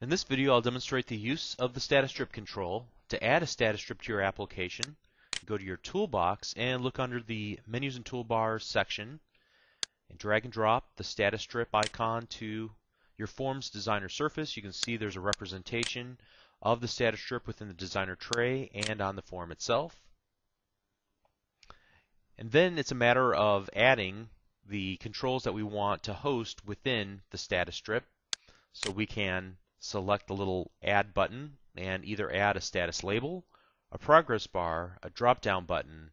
In this video, I'll demonstrate the use of the status strip control. To add a status strip to your application, go to your toolbox and look under the Menus and Toolbars section and drag and drop the status strip icon to your Forms Designer surface. You can see there's a representation of the status strip within the designer tray and on the form itself. And then it's a matter of adding the controls that we want to host within the status strip. So we can select the little Add button and either add a status label, a progress bar, a drop-down button,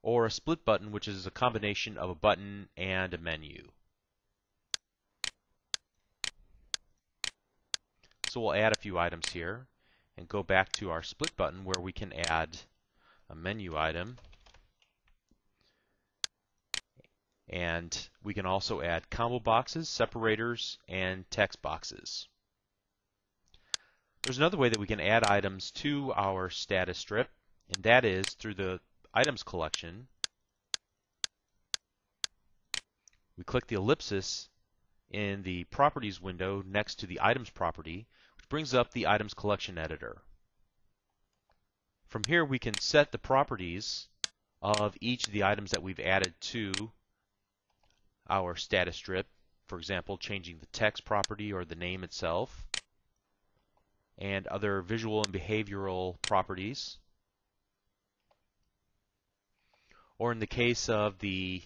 or a split button, which is a combination of a button and a menu. So we'll add a few items here and go back to our split button where we can add a menu item. And we can also add combo boxes, separators, and text boxes. There's another way that we can add items to our status strip, and that is through the items collection. We click the ellipsis in the properties window next to the items property, which brings up the items collection editor. From here we can set the properties of each of the items that we've added to our status strip, for example, changing the text property or the name itself, and other visual and behavioral properties. Or in the case of the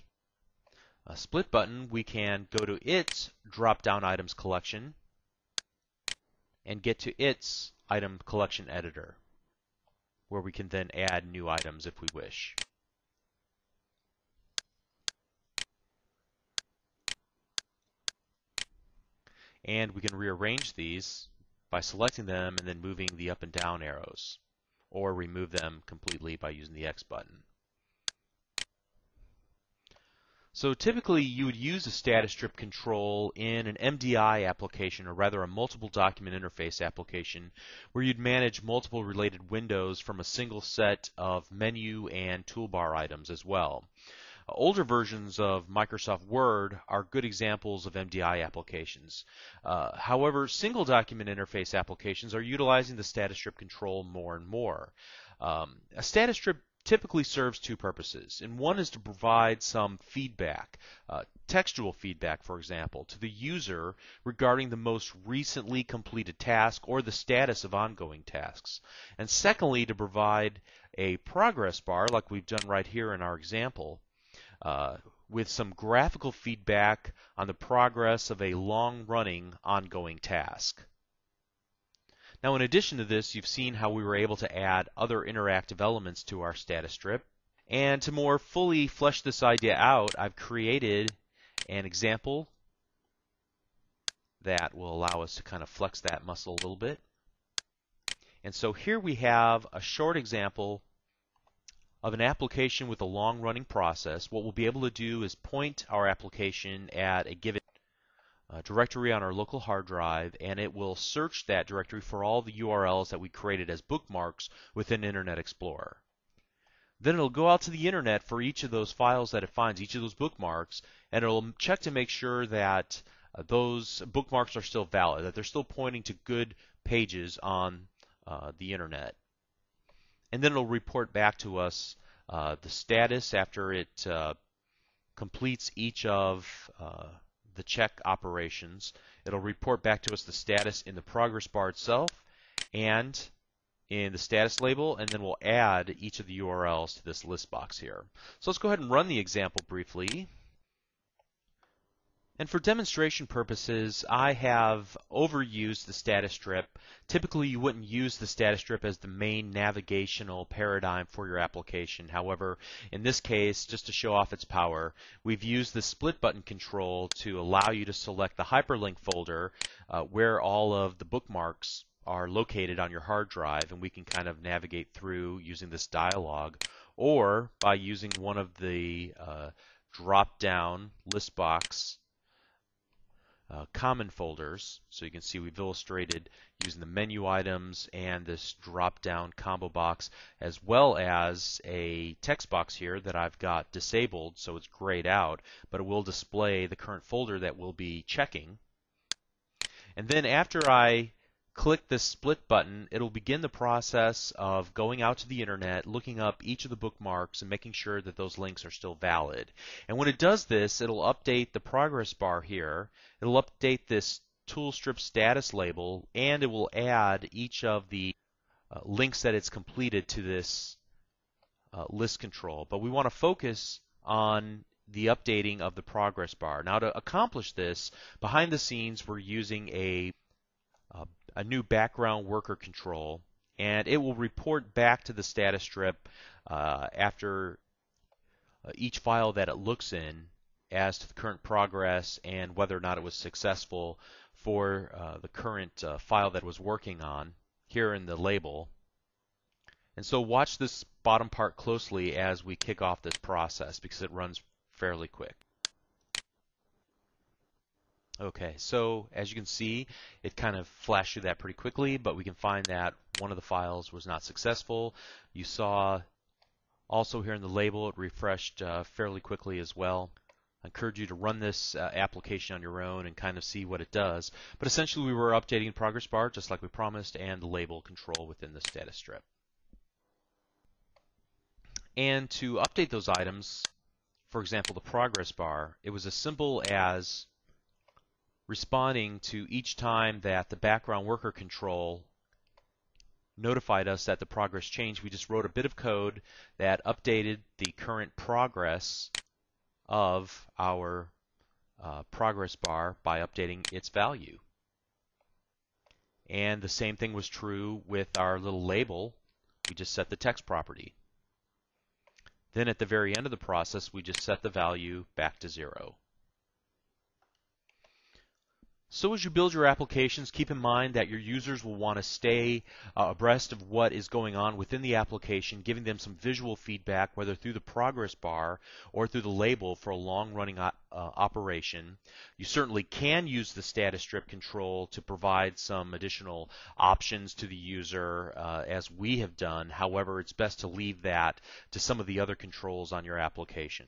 split button, we can go to its drop-down items collection and get to its item collection editor, where we can then add new items if we wish. And we can rearrange these by selecting them and then moving the up and down arrows, or remove them completely by using the X button. So typically you would use a status strip control in an MDI application, or rather a multiple document interface application, where you'd manage multiple related windows from a single set of menu and toolbar items as well. Older versions of Microsoft Word are good examples of MDI applications. However, single document interface applications are utilizing the status strip control more and more. A status strip typically serves two purposes, and one is to provide some feedback, textual feedback, for example, to the user regarding the most recently completed task or the status of ongoing tasks. And secondly, to provide a progress bar, like we've done right here in our example, with some graphical feedback on the progress of a long-running ongoing task. Now, in addition to this, you've seen how we were able to add other interactive elements to our status strip. And to more fully flesh this idea out, I've created an example that will allow us to kind of flex that muscle a little bit. And so here we have a short example of an application with a long-running process. What we'll be able to do is point our application at a given directory on our local hard drive, and it will search that directory for all the URLs that we created as bookmarks within Internet Explorer. Then it'll go out to the internet for each of those files that it finds, each of those bookmarks, and it'll check to make sure that those bookmarks are still valid, that they're still pointing to good pages on the internet. And then it'll report back to us the status after it completes each of the check operations. It'll report back to us the status in the progress bar itself and in the status label, and then we'll add each of the URLs to this list box here. So let's go ahead and run the example briefly. And for demonstration purposes, I have overused the status strip. Typically, you wouldn't use the status strip as the main navigational paradigm for your application. However, in this case, just to show off its power, we've used the split button control to allow you to select the hyperlink folder where all of the bookmarks are located on your hard drive, and we can kind of navigate through using this dialog, or by using one of the drop-down list box common folders. So you can see we've illustrated using the menu items and this drop-down combo box, as well as a text box here that I've got disabled so it's grayed out, but it will display the current folder that we'll be checking. And then after I click this split button, it'll begin the process of going out to the internet, looking up each of the bookmarks and making sure that those links are still valid. And when it does this, it'll update the progress bar here, it'll update this toolstrip status label, and it will add each of the links that it's completed to this list control. But we want to focus on the updating of the progress bar. Now, to accomplish this, behind the scenes we're using a new background worker control, and it will report back to the status strip after each file that it looks in as to the current progress and whether or not it was successful for the current file that it was working on here in the label. And so watch this bottom part closely as we kick off this process because it runs fairly quick. Okay, so as you can see, it kind of flashed through that pretty quickly, but we can find that one of the files was not successful. You saw also here in the label it refreshed fairly quickly as well. I encourage you to run this application on your own and kind of see what it does. But essentially we were updating the progress bar just like we promised, and the label control within the status strip. And to update those items, for example the progress bar, it was as simple as responding to each time that the background worker control notified us that the progress changed. We just wrote a bit of code that updated the current progress of our progress bar by updating its value. And the same thing was true with our little label. We just set the text property. Then at the very end of the process, we just set the value back to 0. So as you build your applications, keep in mind that your users will want to stay abreast of what is going on within the application, giving them some visual feedback, whether through the progress bar or through the label for a long-running operation. You certainly can use the status strip control to provide some additional options to the user, as we have done. However, it's best to leave that to some of the other controls on your application.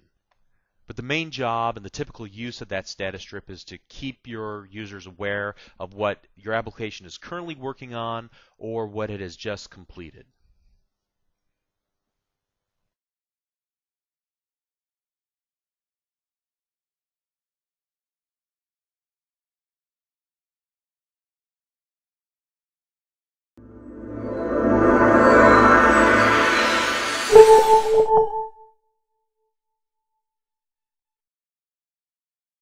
But the main job and the typical use of that status strip is to keep your users aware of what your application is currently working on or what it has just completed.